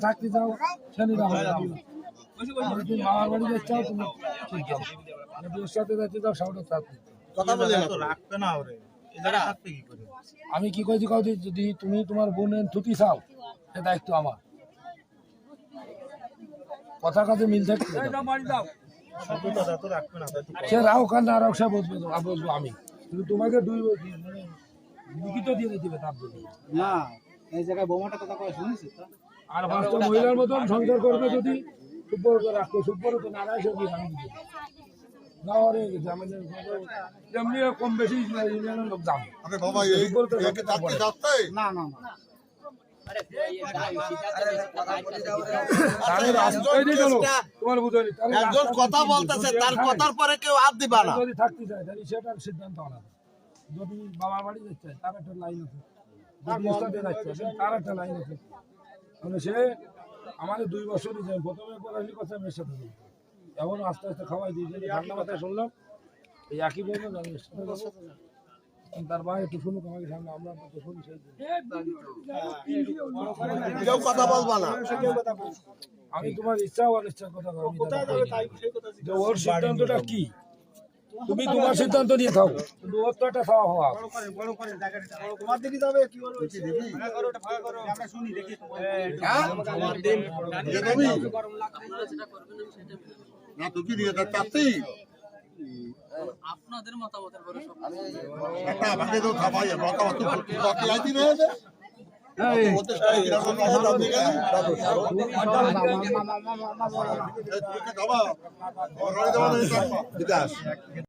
থাকতে চাও শনিবার মামার বাড়ি যাচ্ছাও তুমি ঠিক যাও বিয়ের সাথে যাচ্ছি যাও সাউটা থাকবে আমি কি কইছি কাউকে যদি তুমি তোমার বোনের থুতি চাও সে দায়িত্ব আমার কথা কাজে মিল থাকবে সে রাও কান না রাও সে বসবে বসবো আমি কিন্তু তোমাকে দুই লিখিত দিয়ে দিবে তার জন্য না এই জায়গায় বোমাটা কথা কয় শুনেছি তো আর পাঁচটা মহিলার মতন সংসার করবে যদি সুব্বরকে রাখো সুব্বর তো নারায় সবজি আমি দিতে না ওরে আমাদের যেমনি কম বেশি ইউনিয়নের লোক দাম আরে বাবা এই একে চাকরি যাচ্ছে না না না একজন কথা বলতেছে তার কথার পরে কেউ হাত দিবা না যদি থাকতে চায় তাহলে সেটার সিদ্ধান্ত আলাদা যদি বাবার বাড়ি যাচ্ছে তার একটা লাইন আছে তার একটা লাইন আছে মানে সে আমাদের 2 বছরই যায় প্রথমে পড়াশোনা কথা মেয়ের সাথে এখন আস্তে আস্তে খাওয়াই দিয়েছে ঠান্ডা মাথায় শুনলাম এই একই বলবো তার ভাই একটু শুনুক আমাকে সামনে আমরা তো শুনি কেউ কথা বলবা না আমি তোমার ইচ্ছা অনিচ্ছার কথা ওর সিদ্ধান্তটা কি তুমি তোমার সিদ্ধান্ত নিয়ে থাকো কিন্তু ওর তো একটা খাওয়া হওয়া তোমার দিকে যাবে কি বলবো আমরা শুনি দেখি না তুই কি দিয়ে চাচ্ছি আপনাদের মতামতের পরে একটা ভাগে তো খাবাই মতামত বাকি আইতি রয়েছে বিকাশ